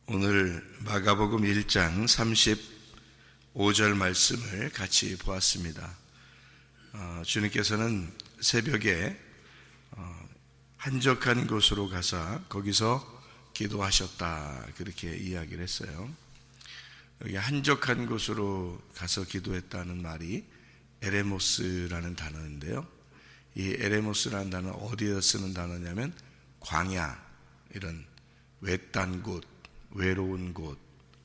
오늘 마가복음 1장 35절 말씀을 같이 보았습니다. 주님께서는 새벽에 한적한 곳으로 가서 거기서 기도하셨다, 그렇게 이야기를 했어요. 여기 한적한 곳으로 가서 기도했다는 말이 에레모스라는 단어인데요, 이 에레모스라는 단어는 어디에 쓰는 단어냐면 광야, 이런 외딴 곳, 외로운 곳,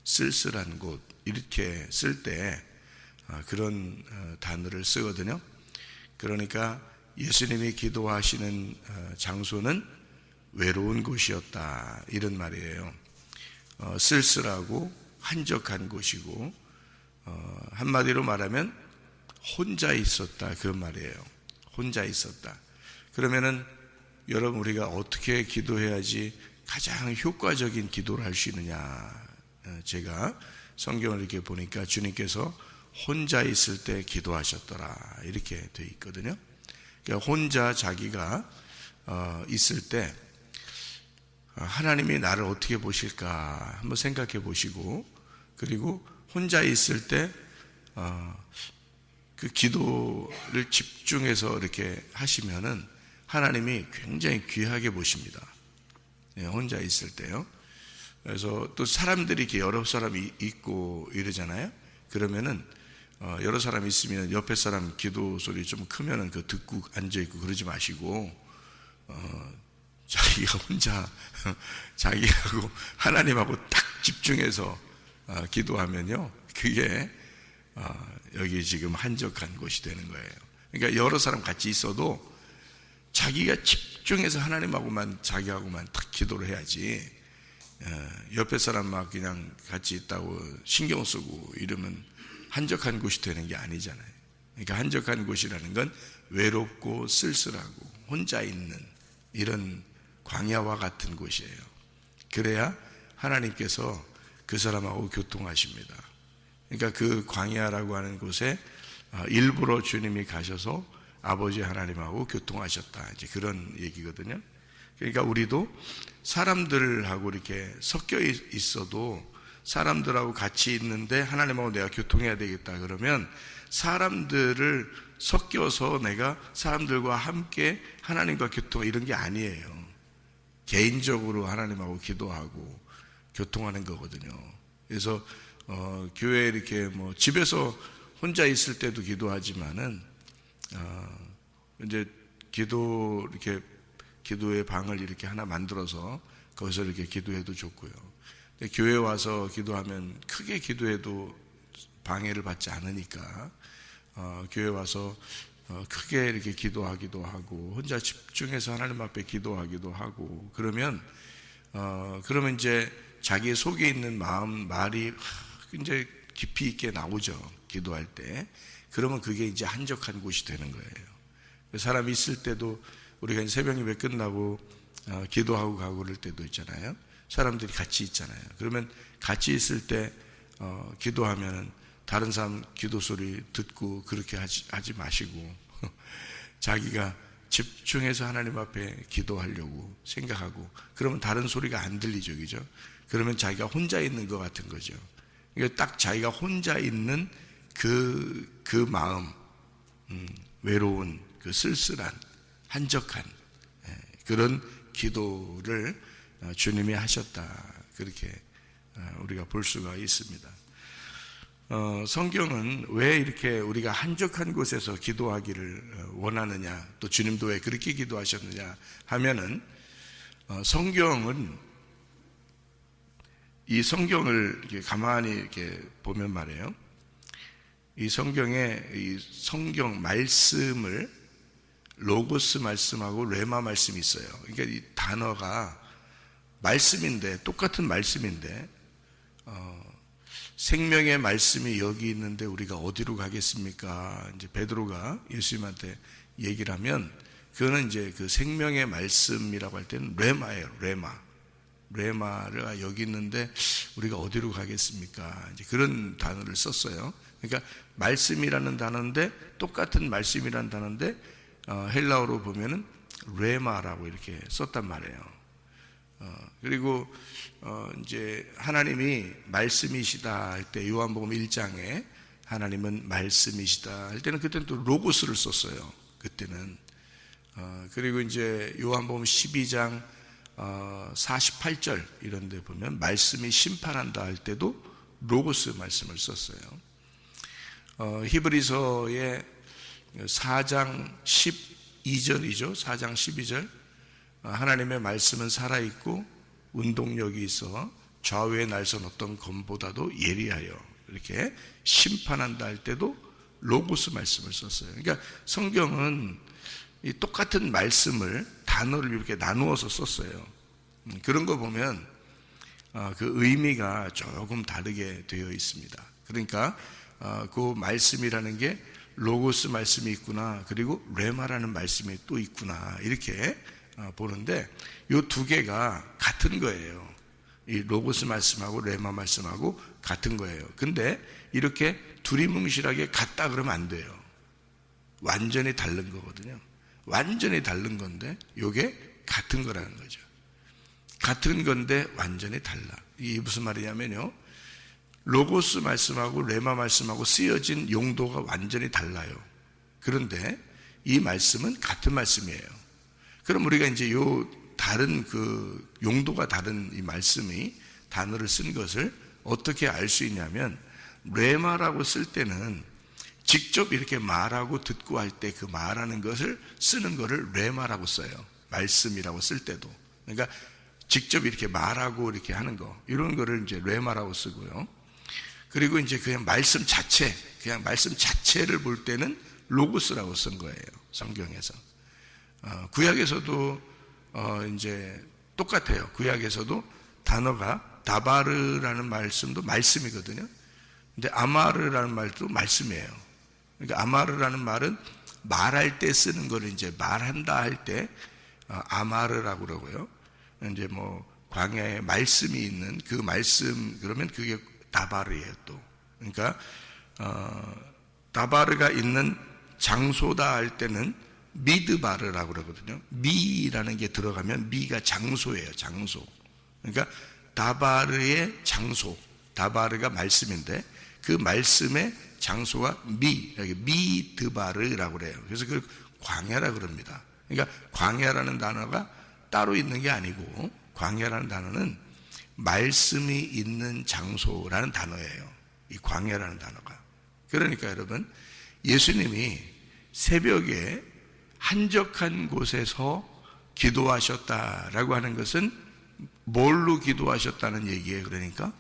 쓸쓸한 곳, 이렇게 쓸 때 그런 단어를 쓰거든요. 그러니까 예수님이 기도하시는 장소는 외로운 곳이었다, 이런 말이에요. 쓸쓸하고 한적한 곳이고, 한마디로 말하면 혼자 있었다, 그 말이에요. 혼자 있었다. 그러면은 여러분, 우리가 어떻게 기도해야지 가장 효과적인 기도를 할 수 있느냐? 제가 성경을 이렇게 보니까 주님께서 혼자 있을 때 기도하셨더라, 이렇게 되어 있거든요. 그러니까 혼자 자기가 있을 때 하나님이 나를 어떻게 보실까 한번 생각해 보시고, 그리고 혼자 있을 때 그 기도를 집중해서 이렇게 하시면은 하나님이 굉장히 귀하게 보십니다. 혼자 있을 때요. 그래서 또 사람들이 이렇게 여러 사람이 있고 이러잖아요. 그러면은 여러 사람이 있으면 옆에 사람 기도 소리 좀 크면은 그 듣고 앉아 있고 그러지 마시고, 자기가 혼자 자기하고 하나님하고 딱 집중해서 기도하면요, 그게 여기 지금 한적한 곳이 되는 거예요. 그러니까 여러 사람 같이 있어도 자기가 집중해서 하나님하고만, 자기하고만 딱 기도를 해야지, 옆에 사람 막 그냥 같이 있다고 신경 쓰고 이러면 한적한 곳이 되는 게 아니잖아요. 그러니까 한적한 곳이라는 건 외롭고 쓸쓸하고 혼자 있는 이런 광야와 같은 곳이에요. 그래야 하나님께서 그 사람하고 교통하십니다. 그러니까 그 광야라고 하는 곳에 일부러 주님이 가셔서 아버지 하나님하고 교통하셨다, 이제 그런 얘기거든요. 그러니까 우리도 사람들하고 이렇게 섞여 있어도 사람들하고 같이 있는데 하나님하고 내가 교통해야 되겠다 그러면 사람들을 섞여서 내가 사람들과 함께 하나님과 교통, 이런 게 아니에요. 개인적으로 하나님하고 기도하고 교통하는 거거든요. 그래서 교회에 이렇게 뭐 집에서 혼자 있을 때도 기도하지만은 이제 이렇게 기도의 방을 이렇게 하나 만들어서 거기서 이렇게 기도해도 좋고요. 근데 교회 와서 기도하면 크게 기도해도 방해를 받지 않으니까 교회 와서 크게 이렇게 기도하기도 하고 혼자 집중해서 하나님 앞에 기도하기도 하고 그러면 이제 자기 속에 있는 말이 굉장히 깊이 있게 나오죠. 기도할 때. 그러면 그게 이제 한적한 곳이 되는 거예요. 사람이 있을 때도 우리가 새벽 예배 끝나고 기도하고 가고 그럴 때도 있잖아요. 사람들이 같이 있잖아요. 그러면 같이 있을 때 기도하면은 다른 사람 기도 소리 듣고 그렇게 하지 마시고 자기가 집중해서 하나님 앞에 기도하려고 생각하고, 그러면 다른 소리가 안 들리죠, 그죠? 그러면 자기가 혼자 있는 것 같은 거죠. 그러니까 딱 자기가 혼자 있는 그 마음, 외로운 그 쓸쓸한 한적한 그런 기도를 주님이 하셨다, 그렇게 우리가 볼 수가 있습니다. 성경은 왜 이렇게 우리가 한적한 곳에서 기도하기를 원하느냐, 또 주님도 왜 그렇게 기도하셨느냐 하면은 이 성경을 이렇게 가만히 이렇게 보면 말이에요. 이 성경에 이 성경 말씀을 로고스 말씀하고 레마 말씀이 있어요. 그러니까 이 단어가 말씀인데, 똑같은 말씀인데 생명의 말씀이 여기 있는데 우리가 어디로 가겠습니까? 이제 베드로가 예수님한테 얘기를 하면 그거는 이제 그 생명의 말씀이라고 할 때는 레마예요. 레마가 여기 있는데 우리가 어디로 가겠습니까? 이제 그런 단어를 썼어요. 그러니까 말씀이라는 단어인데, 똑같은 말씀이라는 단어인데 헬라어로 보면은 레마라고 이렇게 썼단 말이에요. 그리고 이제 하나님이 말씀이시다 할 때 요한복음 1장에 하나님은 말씀이시다 할 때는 그때는 또 로고스를 썼어요. 그때는 그리고 이제 요한복음 12장 48절 이런 데 보면 말씀이 심판한다 할 때도 로고스 말씀을 썼어요. 히브리서의 4장 12절이죠. 4장 12절 하나님의 말씀은 살아있고 운동력이 있어 좌우의 날선 어떤 검보다도 예리하여 이렇게 심판한다 할 때도 로고스 말씀을 썼어요. 그러니까 성경은 이 똑같은 말씀을 단어를 이렇게 나누어서 썼어요. 그런 거 보면 그 의미가 조금 다르게 되어 있습니다. 그러니까 그 말씀이라는 게 로고스 말씀이 있구나, 그리고 레마라는 말씀이 또 있구나, 이렇게 보는데 이 두 개가 같은 거예요. 이 로고스 말씀하고 레마 말씀하고 같은 거예요. 근데 이렇게 두리뭉실하게 같다 그러면 안 돼요. 완전히 다른 거거든요. 완전히 다른 건데 이게 같은 거라는 거죠. 같은 건데 완전히 달라. 이게 무슨 말이냐면요, 로고스 말씀하고 레마 말씀하고 쓰여진 용도가 완전히 달라요. 그런데 이 말씀은 같은 말씀이에요. 그럼 우리가 이제 요 다른 그 용도가 다른 이 말씀이 단어를 쓴 것을 어떻게 알 수 있냐면, 레마라고 쓸 때는 직접 이렇게 말하고 듣고 할 때 그 말하는 것을 쓰는 거를 레마라고 써요. 말씀이라고 쓸 때도. 그러니까 직접 이렇게 말하고 이렇게 하는 거, 이런 거를 이제 레마라고 쓰고요. 그리고 이제 그냥 말씀 자체, 그냥 말씀 자체를 볼 때는 로고스라고 쓴 거예요. 성경에서. 구약에서도 이제 똑같아요. 구약에서도 단어가 다바르라는 말씀도 말씀이거든요. 근데 아마르라는 말도 말씀이에요. 그러니까 아마르라는 말은 말할 때 쓰는 거를 이제 말한다 할 때 아마르라고 그러고요. 이제 뭐 광야에 말씀이 있는 그 말씀, 그러면 그게 다바르예요 또. 그러니까 다바르가 있는 장소다 할 때는 미드바르라고 그러거든요. 미라는 게 들어가면 미가 장소예요. 장소. 그러니까 다바르의 장소, 다바르가 말씀인데 그 말씀의 장소가 미드바르라고 그래요. 그래서 그걸 광야라고 그럽니다. 그러니까 광야라는 단어가 따로 있는 게 아니고, 광야라는 단어는 말씀이 있는 장소라는 단어예요. 이 광야라는 단어가. 그러니까 여러분, 예수님이 새벽에 한적한 곳에서 기도하셨다라고 하는 것은 뭘로 기도하셨다는 얘기예요? 그러니까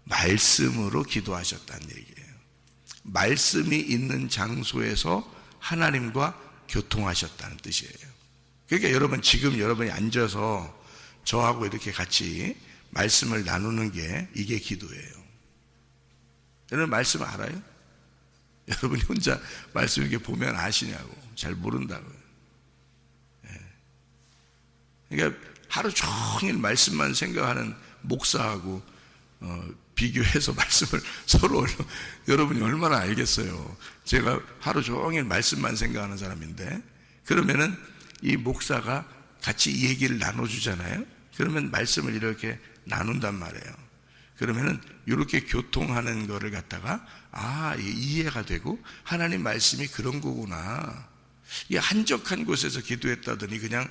말씀으로 기도하셨다는 얘기예요. 말씀이 있는 장소에서 하나님과 교통하셨다는 뜻이에요. 그러니까 여러분, 지금 여러분이 앉아서 저하고 이렇게 같이 말씀을 나누는 게 이게 기도예요. 여러분 말씀 알아요? 여러분이 혼자 말씀 이렇게 보면 아시냐고. 잘 모른다고요. 그러니까 하루 종일 말씀만 생각하는 목사하고 비교해서 말씀을 서로 여러분이 얼마나 알겠어요. 제가 하루 종일 말씀만 생각하는 사람인데, 그러면은 이 목사가 같이 이 얘기를 나눠주잖아요. 그러면 말씀을 이렇게 나눈단 말이에요. 그러면은 이렇게 교통하는 거를 갖다가 이해가 되고, 하나님 말씀이 그런 거구나. 이 한적한 곳에서 기도했다더니 그냥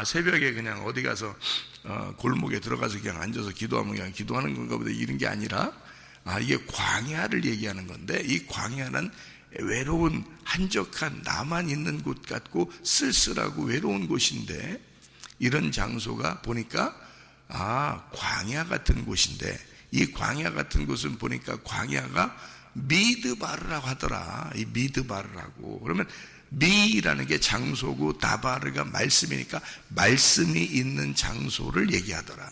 새벽에 그냥 어디 가서 골목에 들어가서 그냥 앉아서 기도하면 그냥 기도하는 건가 보다, 이런 게 아니라 이게 광야를 얘기하는 건데, 이 광야는 외로운 한적한 나만 있는 곳 같고 쓸쓸하고 외로운 곳인데, 이런 장소가 보니까 광야 같은 곳인데, 이 광야 같은 곳은 보니까 광야가 미드바르라고 하더라. 이 미드바르라고. 그러면 미라는 게 장소고 다바르가 말씀이니까 말씀이 있는 장소를 얘기하더라.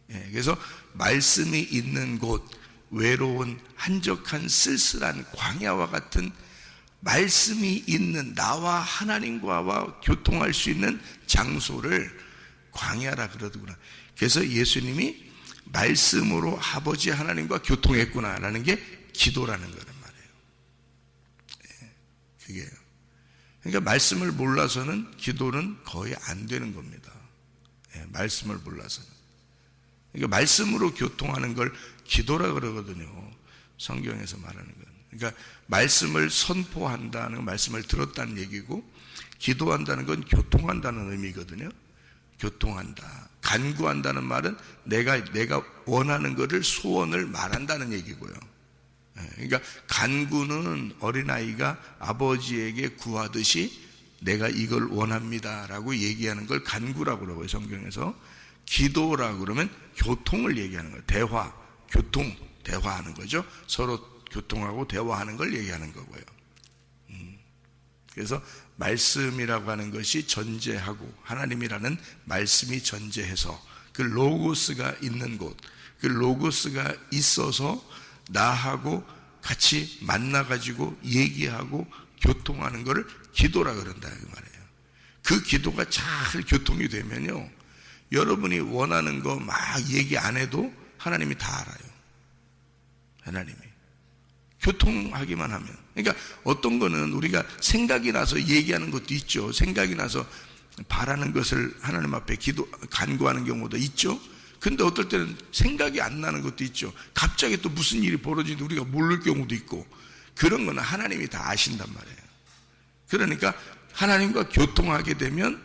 그래서 말씀이 있는 곳, 외로운 한적한 쓸쓸한 광야와 같은 말씀이 있는 나와 하나님과와 교통할 수 있는 장소를 광야라 그러더구나. 그래서 예수님이 말씀으로 아버지 하나님과 교통했구나라는 게 기도라는 거란 말이에요. 그게요. 그러니까 말씀을 몰라서는 기도는 거의 안 되는 겁니다. 말씀을 몰라서는. 그러니까 말씀으로 교통하는 걸 기도라 그러거든요. 성경에서 말하는 건. 그러니까 말씀을 선포한다는, 말씀을 들었다는 얘기고, 기도한다는 건 교통한다는 의미거든요. 교통한다. 간구한다는 말은 내가 원하는 것을, 소원을 말한다는 얘기고요. 그러니까 간구는 어린아이가 아버지에게 구하듯이 내가 이걸 원합니다 라고 얘기하는 걸 간구라고 그러고요, 성경에서. 기도라고 그러면 교통을 얘기하는 거예요. 대화, 교통, 대화하는 거죠. 서로 교통하고 대화하는 걸 얘기하는 거고요. 그래서 말씀이라고 하는 것이 전제하고, 하나님이라는 말씀이 전제해서 그 로고스가 있는 곳, 그 로고스가 있어서 나하고 같이 만나가지고 얘기하고 교통하는 것을 기도라 그런다 그 말이에요. 그 기도가 잘 교통이 되면요, 여러분이 원하는 거 막 얘기 안 해도 하나님이 다 알아요. 하나님이 교통하기만 하면. 그러니까 어떤 거는 우리가 생각이 나서 얘기하는 것도 있죠. 생각이 나서 바라는 것을 하나님 앞에 간구하는 경우도 있죠. 근데 어떨 때는 생각이 안 나는 것도 있죠. 갑자기 또 무슨 일이 벌어지는지 우리가 모를 경우도 있고, 그런 거는 하나님이 다 아신단 말이에요. 그러니까 하나님과 교통하게 되면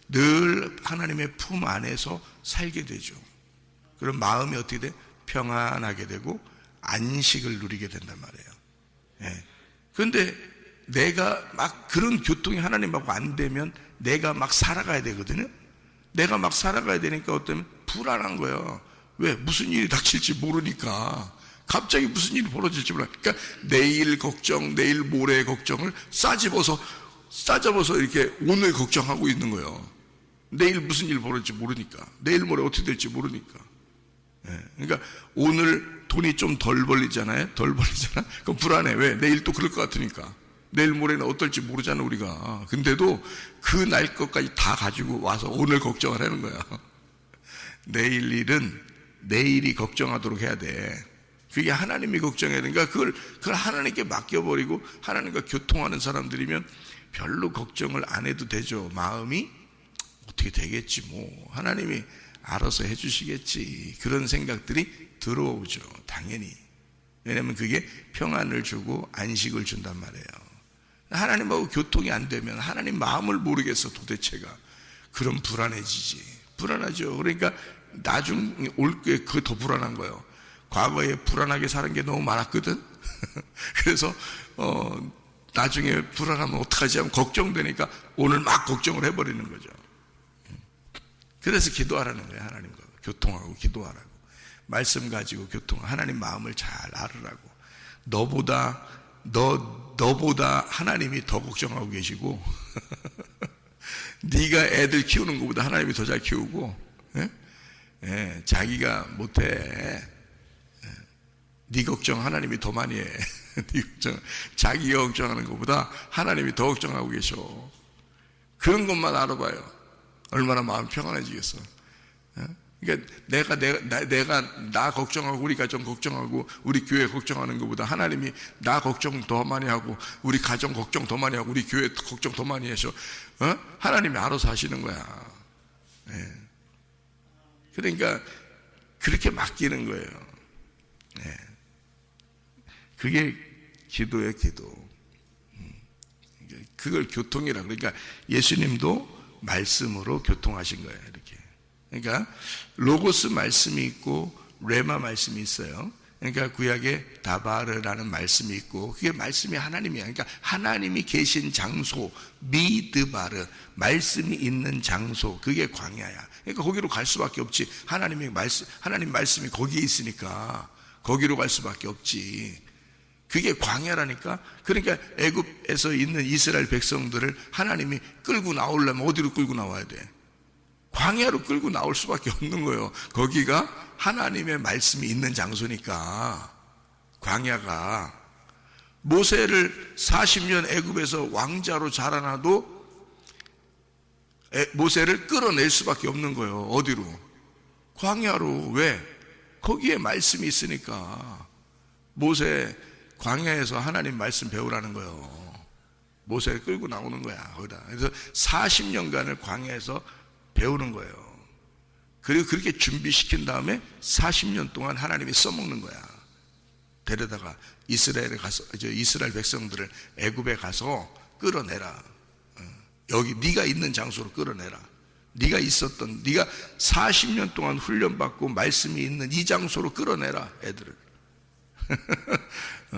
늘 하나님의 품 안에서 살게 되죠. 그럼 마음이 어떻게 돼? 평안하게 되고 안식을 누리게 된단 말이에요. 그런데 내가 막 그런 교통이 하나님하고 안 되면 내가 막 살아가야 되거든요. 내가 막 살아가야 되니까 어쩌면 불안한 거예요. 왜? 무슨 일이 닥칠지 모르니까. 갑자기 무슨 일이 벌어질지 몰라. 그러니까 내일 걱정, 내일 모레 걱정을 싸잡아서 이렇게 오늘 걱정하고 있는 거예요. 내일 무슨 일 벌어질지 모르니까. 내일 모레 어떻게 될지 모르니까. 그러니까 오늘 돈이 좀 덜 벌리잖아요. 그럼 불안해. 왜? 내일 또 그럴 것 같으니까. 내일 모레는 어떨지 모르잖아 우리가. 근데도 그 날 것까지 다 가지고 와서 오늘 걱정을 하는 거야. 내일 일은 내일이 걱정하도록 해야 돼. 그게 하나님이 걱정해야 되니까 그걸 하나님께 맡겨버리고 하나님과 교통하는 사람들이면 별로 걱정을 안 해도 되죠. 마음이 어떻게 되겠지 뭐, 하나님이 알아서 해주시겠지, 그런 생각들이 들어오죠. 당연히. 왜냐하면 그게 평안을 주고 안식을 준단 말이에요. 하나님하고 교통이 안 되면 하나님 마음을 모르겠어 도대체가. 그럼 불안해지지. 불안하죠. 그러니까 나중에 올 게 그게 더 불안한 거예요. 과거에 불안하게 사는 게 너무 많았거든. 그래서 나중에 불안하면 어떡하지 하면 걱정되니까 오늘 막 걱정을 해버리는 거죠. 그래서 기도하라는 거예요. 하나님과 교통하고 기도하라고. 말씀 가지고 하나님 마음을 잘 알으라고. 너보다 하나님이 더 걱정하고 계시고 네가 애들 키우는 것보다 하나님이 더 잘 키우고, 자기가 못해. 네 걱정 하나님이 더 많이 해. 네 걱정, 자기가 걱정하는 것보다 하나님이 더 걱정하고 계셔. 그런 것만 알아봐요. 얼마나 마음 평안해지겠어. 그러니까 내가 나 걱정하고 우리 가정 걱정하고 우리 교회 걱정하는 것보다 하나님이 나 걱정 더 많이 하고 우리 가정 걱정 더 많이 하고 우리 교회 걱정 더 많이 하셔. 하나님이 알아서 하시는 거야. 그러니까 그렇게 맡기는 거예요. 그게 기도예요, 기도. 그걸 교통이라. 그러니까 예수님도 말씀으로 교통하신 거예요, 이렇게. 그러니까 로고스 말씀이 있고 레마 말씀이 있어요. 그러니까 구약에 다바르라는 말씀이 있고 그게 말씀이 하나님이야. 그러니까 하나님이 계신 장소, 미드바르, 말씀이 있는 장소, 그게 광야야. 그러니까 거기로 갈 수밖에 없지. 하나님 말씀이 거기에 있으니까 거기로 갈 수밖에 없지. 그게 광야라니까. 그러니까 애굽에서 있는 이스라엘 백성들을 하나님이 끌고 나오려면 어디로 끌고 나와야 돼? 광야로 끌고 나올 수밖에 없는 거예요. 거기가 하나님의 말씀이 있는 장소니까. 광야가. 모세를 40년 애굽에서 왕자로 자라나도 모세를 끌어낼 수밖에 없는 거예요. 어디로? 광야로. 왜? 거기에 말씀이 있으니까. 모세 광야에서 하나님 말씀 배우라는 거예요. 모세를 끌고 나오는 거야, 거기다. 그래서 40년간을 광야에서 배우는 거예요. 그리고 그렇게 준비시킨 다음에 40년 동안 하나님이 써먹는 거야. 데려다가 이스라엘 백성들을 애굽에 가서 끌어내라. 여기 네가 있는 장소로 끌어내라. 네가 40년 동안 훈련받고 말씀이 있는 이 장소로 끌어내라, 애들을.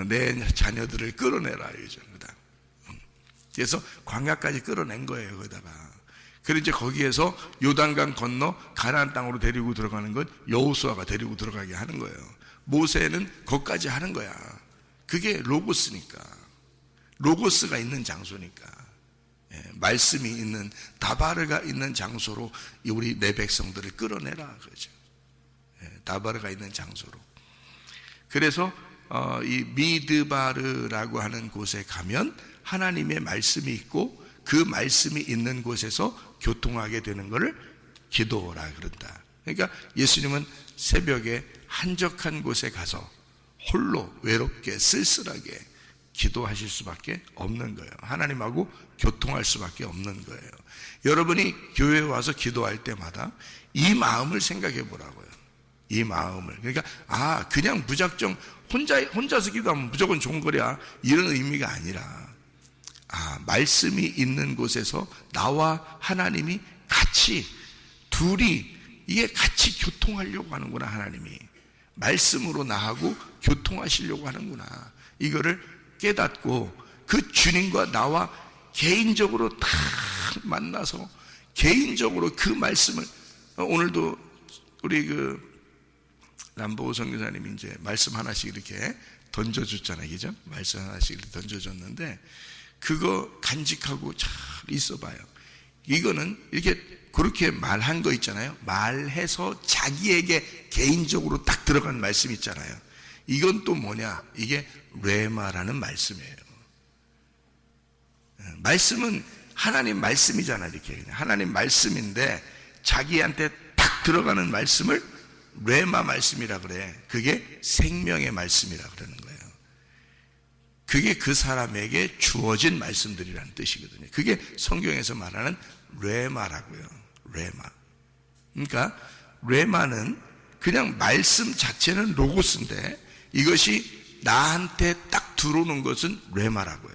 내 자녀들을 끌어내라, 이거다. 그래서 광야까지 끌어낸 거예요, 거기다가. 그리고 이제 거기에서 요단강 건너 가나안 땅으로 데리고 들어가는 건 여호수아가 데리고 들어가게 하는 거예요. 모세는 거기까지 하는 거야. 그게 로고스니까. 로고스가 있는 장소니까. 말씀이 있는, 다바르가 있는 장소로 우리 내 백성들을 끌어내라, 그러죠. 다바르가 있는 장소로. 그래서 이 미드바르라고 하는 곳에 가면 하나님의 말씀이 있고, 그 말씀이 있는 곳에서 교통하게 되는 것을 기도라 그런다. 그러니까 예수님은 새벽에 한적한 곳에 가서 홀로 외롭게 쓸쓸하게 기도하실 수밖에 없는 거예요. 하나님하고 교통할 수밖에 없는 거예요. 여러분이 교회에 와서 기도할 때마다 이 마음을 생각해 보라고요. 이 마음을. 그러니까 그냥 무작정 혼자서 기도하면 무조건 좋은 거랴, 이런 의미가 아니라, 말씀이 있는 곳에서 나와 하나님이 같이, 둘이 이게 같이 교통하려고 하는구나. 하나님이 말씀으로 나하고 교통하시려고 하는구나, 이거를 깨닫고 그 주님과 나와 개인적으로 딱 만나서 개인적으로 그 말씀을, 오늘도 우리 남보호 선교사님이 이제 말씀 하나씩 이렇게 던져줬잖아요, 그죠? 말씀 하나씩 이렇게 던져줬는데, 그거 간직하고 잘 있어봐요. 이거는 이렇게 그렇게 말한 거 있잖아요. 말해서 자기에게 개인적으로 딱 들어간 말씀 있잖아요. 이건 또 뭐냐? 이게 레마라는 말씀이에요. 말씀은 하나님 말씀이잖아요. 이렇게 하나님 말씀인데 자기한테 딱 들어가는 말씀을 레마 말씀이라 그래. 그게 생명의 말씀이라 그러는 거예요. 그게 그 사람에게 주어진 말씀들이라는 뜻이거든요. 그게 성경에서 말하는 레마라고요. 레마. 그러니까 레마는 그냥 말씀 자체는 로고스인데, 이것이 나한테 딱 들어오는 것은 레마라고요.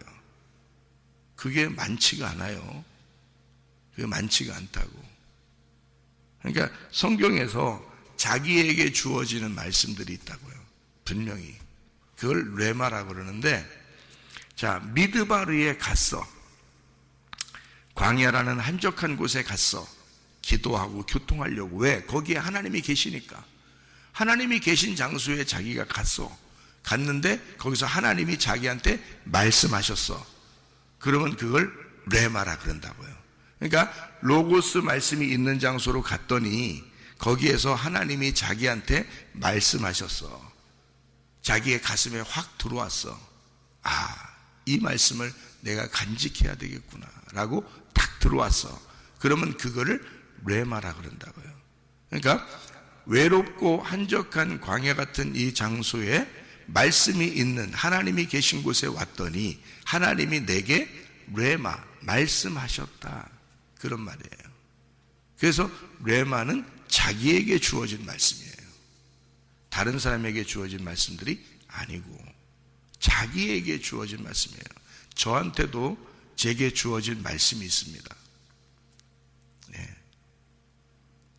그게 많지가 않아요. 그게 많지가 않다고. 그러니까 성경에서 자기에게 주어지는 말씀들이 있다고요. 분명히. 그걸 레마라고 그러는데, 자, 미드바르에 갔어. 광야라는 한적한 곳에 갔어. 기도하고 교통하려고. 왜? 거기에 하나님이 계시니까. 하나님이 계신 장소에 자기가 갔는데 거기서 하나님이 자기한테 말씀하셨어. 그러면 그걸 레마라 그런다고요. 그러니까 로고스 말씀이 있는 장소로 갔더니 거기에서 하나님이 자기한테 말씀하셨어. 자기의 가슴에 확 들어왔어. 이 말씀을 내가 간직해야 되겠구나 라고 딱 들어왔어. 그러면 그거를 레마라 그런다고요. 그러니까 외롭고 한적한 광야 같은 이 장소에 말씀이 있는, 하나님이 계신 곳에 왔더니 하나님이 내게 레마, 말씀하셨다, 그런 말이에요. 그래서 레마는 자기에게 주어진 말씀이에요. 다른 사람에게 주어진 말씀들이 아니고 자기에게 주어진 말씀이에요. 저한테도 제게 주어진 말씀이 있습니다.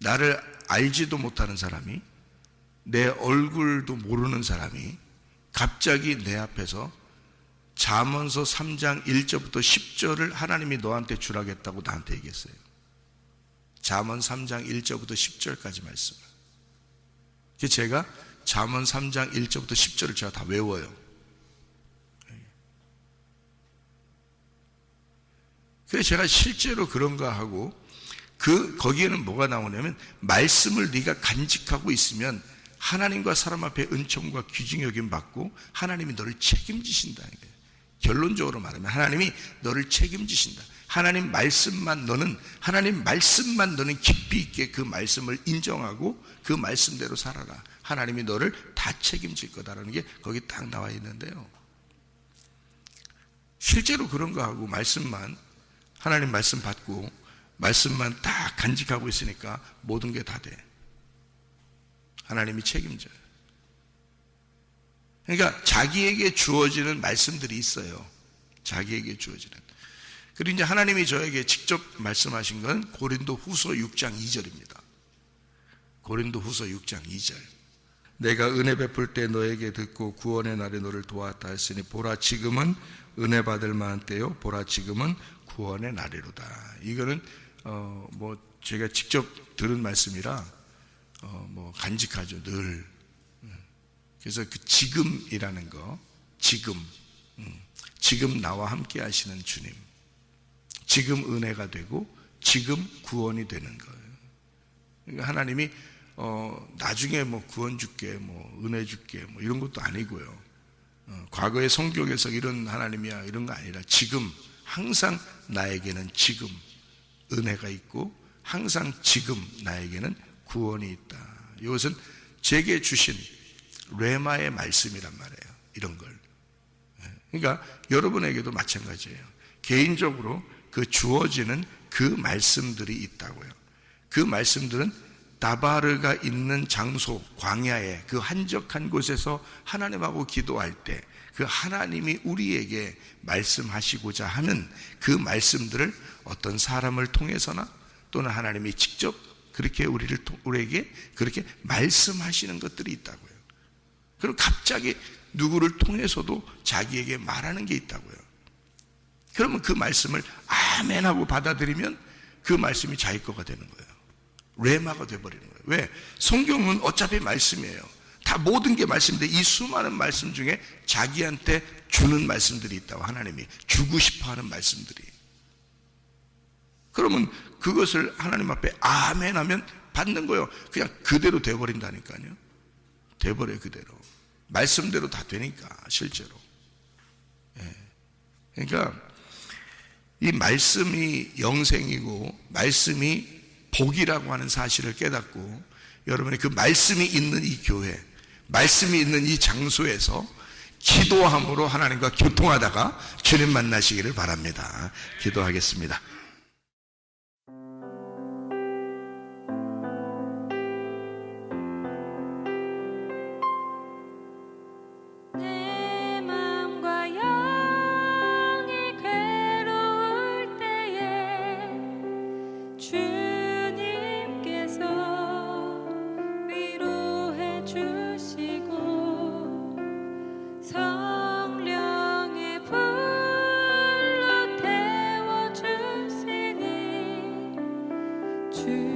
나를 알지도 못하는 사람이, 내 얼굴도 모르는 사람이 갑자기 내 앞에서 잠언서 3장 1절부터 10절을 하나님이 너한테 주라겠다고 나한테 얘기했어요. 잠언 3장 1절부터 10절까지 말씀을. 제가 잠언 3장 1절부터 10절을 제가 다 외워요. 그래서 제가 실제로 그런가 하고, 거기에는 뭐가 나오냐면, 말씀을 네가 간직하고 있으면 하나님과 사람 앞에 은총과 귀중히 여김 받고 하나님이 너를 책임지신다는 거예요. 결론적으로 말하면 하나님이 너를 책임지신다. 하나님 말씀만 너는 깊이 있게 그 말씀을 인정하고 그 말씀대로 살아라. 하나님이 너를 다 책임질 거다라는 게 거기 딱 나와 있는데요. 실제로 그런 거 하고 말씀만, 하나님 말씀 받고 말씀만 딱 간직하고 있으니까 모든 게 다 돼. 하나님이 책임져요. 그러니까 자기에게 주어지는 말씀들이 있어요. 자기에게 주어지는. 그리고 이제 하나님이 저에게 직접 말씀하신 건 고린도 후서 6장 2절입니다. 고린도 후서 6장 2절. 내가 은혜 베풀 때 너에게 듣고 구원의 날에 너를 도왔다 했으니 보라 지금은 은혜 받을 만한 때요 보라 지금은 구원의 날이로다. 이거는 제가 직접 들은 말씀이라 간직하죠 늘. 그래서 그 지금이라는 거, 지금 나와 함께 하시는 주님, 지금 은혜가 되고 지금 구원이 되는 거예요. 그러니까 하나님이 나중에 구원 줄게, 은혜 줄게, 이런 것도 아니고요. 과거의 성경에서 이런 하나님이야 이런 거 아니라 지금, 항상 나에게는 지금 은혜가 있고 항상 지금 나에게는 구원이 있다. 이것은 제게 주신 레마의 말씀이란 말이에요. 이런 걸. 그러니까 여러분에게도 마찬가지예요. 개인적으로 그 주어지는 그 말씀들이 있다고요. 그 말씀들은 다바르가 있는 장소, 광야의 그 한적한 곳에서 하나님하고 기도할 때 그 하나님이 우리에게 말씀하시고자 하는 그 말씀들을 어떤 사람을 통해서나 또는 하나님이 직접 그렇게 우리에게 그렇게 말씀하시는 것들이 있다고요. 그리고 갑자기 누구를 통해서도 자기에게 말하는 게 있다고요. 그러면 그 말씀을 아멘 하고 받아들이면 그 말씀이 자기 거가 되는 거예요. 레마가 되어버리는 거예요. 왜? 성경은 어차피 말씀이에요. 다 모든 게 말씀인데 이 수많은 말씀 중에 자기한테 주는 말씀들이 있다고, 하나님이 주고 싶어하는 말씀들이. 그러면 그것을 하나님 앞에 아멘 하면 받는 거예요. 그냥 그대로 되어버린다니까요. 돼버려요. 그대로 말씀대로 다 되니까 실제로. 그러니까 이 말씀이 영생이고 말씀이 복이라고 하는 사실을 깨닫고 여러분이 그 말씀이 있는 이 교회, 말씀이 있는 이 장소에서 기도함으로 하나님과 교통하다가 주님 만나시기를 바랍니다. 기도하겠습니다. 주